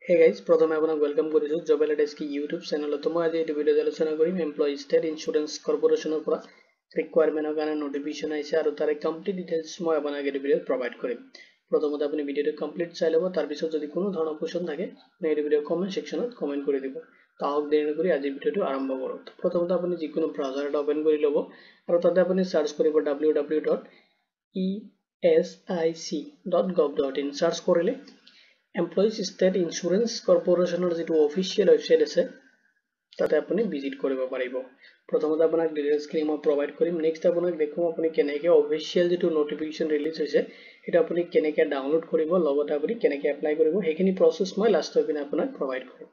Hey guys, प्रथमे आपनाक welcome करिसु job एलाइडेस की YouTube channel तो মই আজি এই ভিডিওত আলোচনা কৰিম এমপ্লয়ি ষ্টেট ইন্স্যুৰেন্স কৰ্পোৰেচনৰ পৰা ৰিকুৱাৰমেন্টৰ কাৰণে নটিফিকেশন আহিছে আৰু তাৰে কমপ্লিট ডিটেইলছ মই আপোনাক এই ভিডিওত প্ৰভাইড কৰিম। প্ৰথমতে আপুনি ভিডিওটো কমপ্লিট চাই লব, তাৰ পিছত যদি কোনো ধৰণৰ কোৱেশ্চন থাকে আপুনি এই ভিডিওৰ কমেন্ট সেকশনত কমেন্ট কৰি দিব। তাহক দেৰি নকৰি আজি ভিডিওটো আৰম্ভ কৰোঁ। প্ৰথমতে আপুনি যিকোনো ব্ৰাউজাৰ এটা ওপেন কৰি লব আৰু তাতে আপুনি সাৰ্চ কৰিব www.esic.gov.in সাৰ্চ কৰিলে এমপ্লয়িজ ষ্টেট ইন্স্যুৰেন্স কৰ্পোৰেচনৰ যেটো অফিচিয়েল ওয়েবসাইট আছে তাতে আপুনি ভিজিট কৰিব পাৰিব। প্ৰথমতে আপোনাক ডিটেইলছ খিনি মই প্ৰভাইড কৰিম। নেক্সট আপোনাক দেখুৱাম আপুনি কেনেকৈ অফিচিয়েল যেটো নটিফিকেশন ৰিলিজ হৈছে এটা আপুনি কেনেকৈ ডাউনলোড কৰিব, লগতে আপুনি কেনেকৈ এপ্লাই কৰিব সেইখিনি প্ৰসেস মই লাষ্টৰ পিনে আপোনাক প্ৰভাইড কৰিম।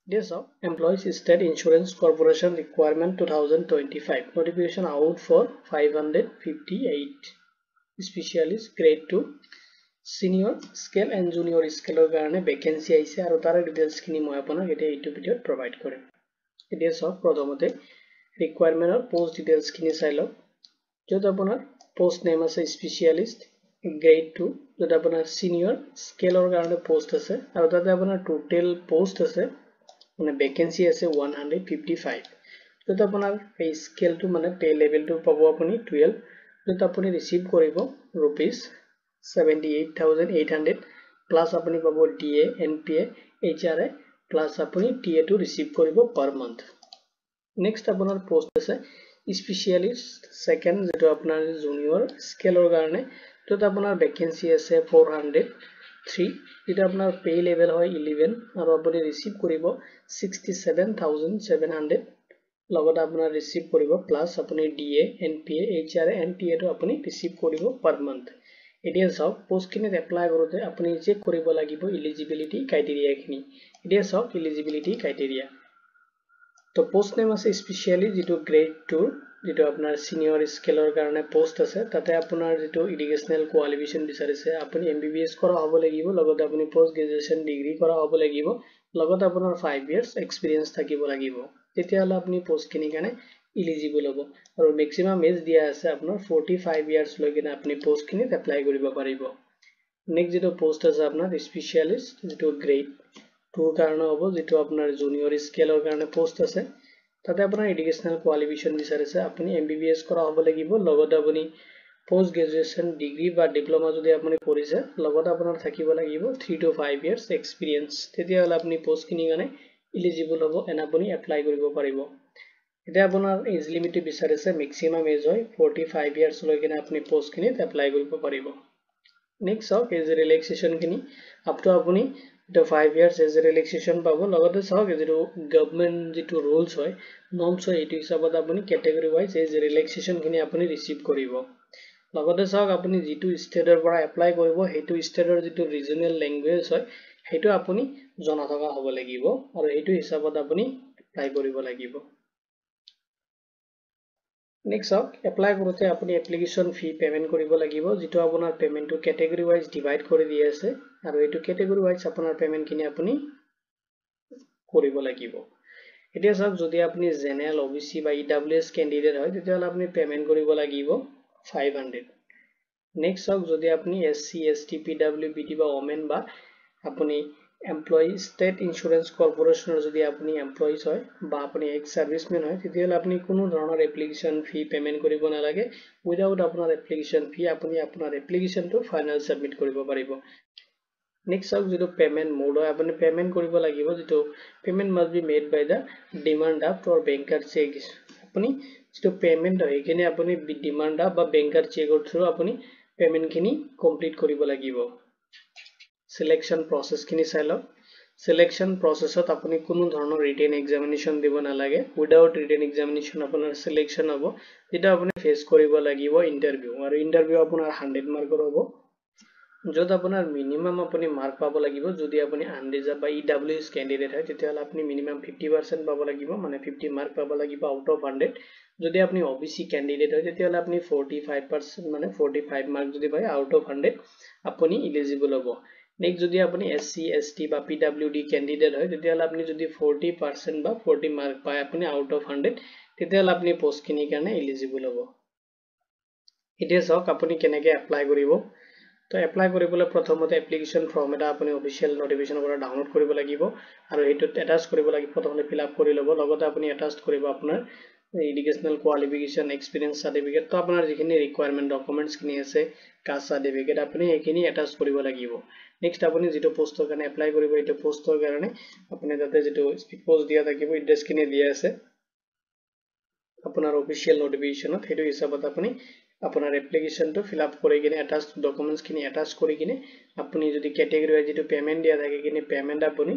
This of Employees State Insurance Corporation Requirement 2025 notification out for 558 specialist grade 2 senior scale and junior scale কাৰণে ভ্যাকেন্সি আইছে আৰু তাৰ ডিটেইলছ খিনি মই আপোনাক এটা এইটো ভিডিওত প্ৰভাইড কৰিম। এতিয়া সব প্ৰথমতে ৰিকুৱাৰমেন্টৰ পোষ্ট ডিটেইলছ খিনি চাই লওক। যত আপোনাৰ পোষ্ট নেম আছে স্পেশালিষ্ট গ্ৰেড 2, যত আপোনাৰ সিনিয়ৰ স্কেলৰ কাৰণে পোষ্ট আছে আৰু তাতে আপোনাৰ টোটাল পোষ্ট আছে মানে ভ্যাকেন্সি আছে 155। যত আপোনাৰ এই স্কেলটো মানে পে লেভেলটো পাব আপুনি 12, যত আপুনি ৰিসিভ কৰিব rupees 78,800 প্লাস আপুনি পাব DA NPA HRA প্লাস আপুনি TA টো ৰিসিভ কৰিব পাৰ মান্থ। নেক্সট আপোনাৰ পোষ্ট আছে স্পেশালিষ্ট সেকেন্ড, যেটো আপোনাৰ জুনিয়ৰ স্কেলৰ কাৰণে, যত আপোনাৰ ভ্যাকেন্সি আছে 403, যেটা আপোনাৰ পে লেভেল হয় 11 আৰু আপুনি ৰিসিভ কৰিব 67,700 লগত আপোনাৰ ৰিসিভ কৰিব প্লাস আপুনি DA NPA HRA and TA টো আপুনি ৰিসিভ কৰিব পাৰ মান্থ। এতিয়া সব পোষ্টখিনিত এপ্লাই কৰোতে আপুনি চেক কৰিব লাগিব এলিজিবিলিটি ক্ৰাইটেৰিয়া খিনি। এতিয়া সব এলিজিবিলিটি ক্ৰাইটেৰিয়া তো পোষ্ট নেম আছে স্পেশালি যেটো গ্ৰেড 2, যেটো আপোনাৰ সিনিয়ৰ স্কেলৰ কাৰণে পোষ্ট আছে। তাতে আপোনাৰ যেটো এডুকেশনাল কোৱালিফিকেশন বিচাৰিছে আপুনি MBBS কৰা হ'ব লাগিব, লগতে আপুনি পোষ্ট গ্ৰেজুৱেচন ডিগ্ৰী কৰা হ'ব লাগিব, লগতে আপোনাৰ 5 ইয়াৰ্স এক্সপেৰিয়েন্স থাকিব লাগিব। তেতিয়াহলে আপুনি পোষ্টখিনি কাৰণে এলিজিবল হ'ব আৰু ম্যাক্সিমাম এজ দিয়া আছে আপোনাৰ 45 ইয়াৰ্স লৈকে আপুনি পোষ্টখিনিত এপ্লাই কৰিব পাৰিব। নেক্সট যেটো পোষ্ট আছে আপোনাৰ স্পেশালিষ্ট যেটো গ্ৰেড 2 কাৰণে হ'ব, যেটো আপোনাৰ জুনিয়ৰ স্কেলৰ কাৰণে পোষ্ট আছে। তাতে আপোনাৰ এডুকেশনাল কোৱালিফিকেশন বিচাৰিছে আপুনি MBBS কৰা হ'ব লাগিব, লগতে আপুনি পোষ্ট গ্ৰেজুৱেচন ডিগ্ৰী বা ডিপ্লোমা যদি আপুনি কৰিছে, লগতে আপোনাৰ থাকিব লাগিব 3 to 5 ইয়াৰ্স এক্সপেৰিয়েন্স। তেতিয়াহলে আপুনি পোষ্টখিনি কাৰণে এলিজিবল হ'ব এন্ড আপুনি এপ্লাই কৰিব পাৰিব। এতিয়া আপোনাৰ এজ লিমিট বিচাৰিছে ম্যাক্সিমাম এজ হয় 45 ইয়াৰ্স লৈকে আপুনি পোষ্টখিনিত এপ্লাই কৰিব পাৰিব। নেক্সট সব এজ ৰিলেক্সেশন খিনি আপ টু আপুনি 5 ইয়াৰ্স এজ ৰিলেক্সেশন পাব, লগতে সব যেটো গভৰ্নমেন্ট যেটো ৰুলস হয় নৰ্মস হয় এইটো হিচাপত আপুনি ক্যাটেগৰি ওয়াইজ এজ ৰিলেক্সেশন খিনি আপুনি ৰিসিভ কৰিব। লগতে সব আপুনি যেটো ষ্টেটৰ পৰা এপ্লাই কৰিব সেইটো ষ্টেটৰ যেটো ৰিজনাল ল্যাঙ্গুৱেজ হয় সেইটো আপুনি জনা থকা হ'ব লাগিব আৰু এইটো হিচাপত আপুনি এপ্লাই কৰিব লাগিব। নেক্সট এপ্লাই কৰোতে আপুনি এপ্লিকেশন ফি পেমেন্ট কৰিব লাগিব, যেটো আপোনাৰ পেমেন্টটো ক্যাটেগৰি ওয়াইজ ডিভাইড কৰি দি আছে আৰু এইটো ক্যাটেগৰি ওয়াইজ আপোনাৰ পেমেন্ট খিনি আপুনি কৰিব লাগিব। এতিয়া সব যদি আপুনি জেনাৰেল OBC বা EWS ক্যান্ডিডেট হয় তেতিয়াহলে আপুনি পেমেন্ট কৰিব লাগিব 500। নেক্সট সব যদি আপুনি SC ST PWBD বা ওমেন বা আপুনি এমপ্লয়ি ষ্টেট ইন্স্যুৰেন্স কৰ্পোৰেচনৰ যদি আপুনি এমপ্লয়িজ হয় বা আপুনি এক্স সাৰ্ভিসমেন হয় তেতিয়াহলে আপুনি কোনো ধৰণৰ এপ্লিকেশন ফি পেমেন্ট কৰিব নালাগে। উইদাউট আপোনাৰ এপ্লিকেশন ফি আপুনি আপোনাৰ এপ্লিকেশনটো ফাইনাল সাবমিট কৰিব পাৰিব। নেক্সট সব যেটো পেমেন্ট মোড হয় আপুনি পেমেন্ট কৰিব লাগিব, যেটো payment must be made by the demand draft or banker cheque. আপুনি যেটো পেমেন্ট হয় এখানে আপুনি ডিমান্ড ড্ৰাফট বা বেংকাৰ চেকৰ থ্ৰু আপুনি পেমেন্ট খিনি কমপ্লিট কৰিব লাগিব। সিলেকশন প্ৰসেস খিনি চাই লওক। সিলেকশন প্ৰসেসত আপুনি কোনো ধৰণৰ ৰিটেন এক্সামিনেশন দিব নালাগে। উইদাউট ৰিটেন এক্সামিনেশন আপোনাৰ সিলেকশন হ'ব, যেটা আপুনি ফেস কৰিব লাগিব ইন্টাৰভিউ, আৰু ইন্টাৰভিউ আপোনাৰ 100 মাৰ্কৰ হ'ব, যত আপোনাৰ মিনিমাম আপুনি মাৰ্ক পাব লাগিব। যদি আপুনি আনৰিজাৰ্ভ বা EWS ক্যান্ডিডেট হয় তেতিয়াহলে আপুনি মিনিমাম 50% পাব লাগিব, মানে 50 মাৰ্ক পাব লাগিব আউট অফ 100। যদি আপুনি OBC ক্যান্ডিডেট হয় তেতিয়াহলে আপুনি 45% মানে 45 মাৰ্ক যদি পায় আউট অফ 100 আপুনি এলিজিবল হ'ব। নেক্সট যদি আপুনি SC ST বা PWD ক্যান্ডিডেট হয় তেতিয়াহলে আপুনি যদি 40% বা 40 মাৰ্ক পায় আপুনি আউট অফ 100 তেতিয়াহলে আপুনি পোষ্টখিনিৰ কাৰণে এলিজিবল হ'ব। এতিয়া সক আপুনি কেনেকৈ এপ্লাই কৰিব। তো এপ্লাই কৰিবলৈ প্ৰথমতে এপ্লিকেশন ফৰ্ম এটা আপুনি অফিচিয়েল নোটিফিকেশনৰ পৰা ডাউনলোড কৰিব লাগিব আৰু এইটোত এটাচ কৰিব লাগিব প্ৰথমতে ফিল আপ কৰি ল'ব লগতে আপুনি এটাচ কৰিব আপোনাৰ এডুকেশনাল কোৱালিফিকেশন এক্সপেৰিয়েন্স সাৰ্টিফিকেট তো আপোনাৰ যিখিনি ৰিকোয়াৰমেন্ট ডকুমেন্টস খিনি আছে কাষ্ট সাৰ্টিফিকেট আপুনি এইখিনি এটাচ কৰিব লাগিব নেক্সট আপুনি যেটো পোষ্টৰ কাৰণে এপ্লাই কৰিব এইটো পোষ্টৰ কাৰণে আপুনি তাতে যেটো স্পিড পোষ্ট দিয়া থাকিব এড্ৰেছ খিনি দিয়া আছে আপোনাৰ অফিচিয়েল নোটিফিকেশনত হেতু হিচাপত আপুনি আপোনাৰ এপ্লিকেশনটো ফিল আপ কৰি কিনে এটাচ ডকুমেন্টস খিনি এটাচ কৰি কিনে আপুনি যদি ক্যাটাগৰি ওয়াইজ যেটো পেমেন্ট দিয়া থাকে কিনে পেমেন্ট আপুনি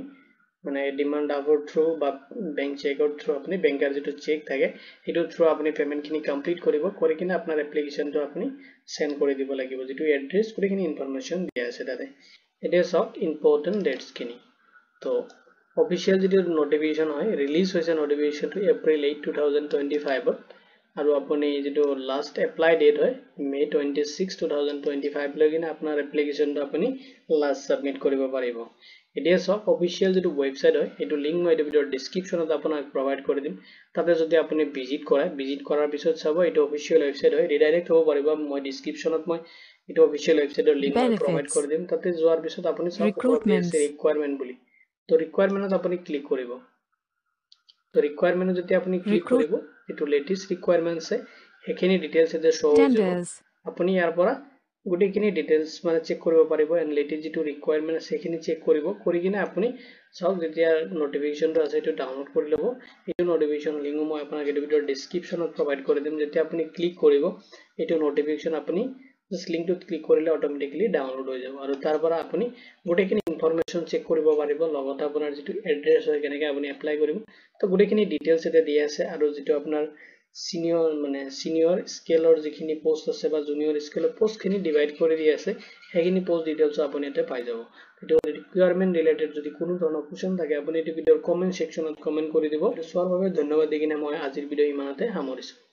মানে ডিমান্ড ড্ৰাফটৰ থ্ৰু বা বেংক চেকৰ থ্ৰু আপুনি বেংকাৰ যেটো চেক থাকে হেতু থ্ৰু আপুনি পেমেন্ট খিনি কমপ্লিট কৰিব কৰি কিনে আপোনাৰ এপ্লিকেশনটো আপুনি সেন্ড কৰি দিব লাগিব যেটো এড্ৰেছ কৰি কিনে ইনফৰমেশন দিয়া আছে তাতে এটা সব ইম্পৰ্টেন্ট ডেটস খিনি তো অফিচিয়েল যেটো নোটিফিকেশন হয় ৰিলিজ হৈছে নোটিফিকেশনটো এপ্ৰিল 8 2025 আৰু আপুনি যেটো লাষ্ট এপ্লাই ডেট হয় মে 26 2025 লগিনে আপোনাৰ এপ্লিকেশনটো আপুনি লাষ্ট সাবমিট কৰিব পাৰিব এতিয়া সব অফিচিয়েল যেটো ওয়েবসাইট হয় এটো লিংক মই ভিডিওৰ ডেসক্ৰিপচনত আপোনাক প্ৰভাইড কৰি দিম তাতে যদি আপুনি ভিজিট কৰাৰ পিছত চাব এটো অফিচিয়েল ওয়েবসাইট হয় ৰিডাইৰেক্ট হ'ব পাৰিব মই ডেসক্ৰিপচনত মই এটো অফিচিয়েল ওয়েবসাইটৰ লিংক মই প্ৰভাইড কৰি দিম তাতে যোৱাৰ পিছত আপুনি সব ওপৰত আছে ৰিকোয়াৰমেন্ট বুলি তো ৰিকোয়াৰমেন্টত আপুনি ক্লিক কৰিব তো ৰিকোয়াৰমেন্ট যদি আপুনি ক্লিক কৰিব এটো লেটেষ্ট ৰিকোয়াৰমেন্টস আছে এখিনি ডিটেইলস এতে শো হৈ যাব আপুনি ইয়াৰ পৰা গুটেখিনি ডিটেইলস মানে চেক কৰিব পাৰিব এন্ড লেটেষ্ট যেটো ৰিকোয়াৰমেন্ট আছে এখিনি চেক কৰিব কৰি কিনে আপুনি সব যেতিয়া নোটিফিকেশনটো আছে এটো ডাউনলোড কৰি লব এটো নোটিফিকেশন লিংক মই আপোনাক এই ভিডিওৰ ডেসক্ৰিপচনত প্ৰভাইড কৰি দিম যেতিয়া আপুনি ক্লিক কৰিব এটো নোটিফিকেশন আপুনি জাস্ট লিংকটোত ক্লিক কৰিলে অটোমেটিক্যালি ডাউনলোড হৈ যাব আৰু তাৰ পৰা আপুনি গুটেখিনি ইনফৰমেশন চেক কৰিব পাৰিব লগতে আপোনাৰ যেটো এড্ৰেছ হয় কেনেকৈ আপুনি এপ্লাই কৰিব তো গুটেখিনি ডিটেইলস এতে দিয়া আছে আৰু যেটো আপোনাৰ সিনিয়ৰ স্কেলৰ যিখিনি পোষ্ট আছে বা জুনিয়ৰ স্কেলৰ পোষ্ট খিনি ডিভাইড কৰি দিয়া আছে সেইখিনি পোষ্ট ডিটেইলস আপুনি এতে পাই যাব এটো ৰিকোয়াৰমেন্ট ৰিলেটেড যদি কোনো ধৰণৰ কোৱেশ্চন থাকে আপুনি এটো ভিডিওৰ কমেন্ট সেকশনত কমেন্ট কৰি দিব চোৱাৰ বাবে ধন্যবাদ দি কিনে মই আজিৰ ভিডিও ইমানতে সামৰিছো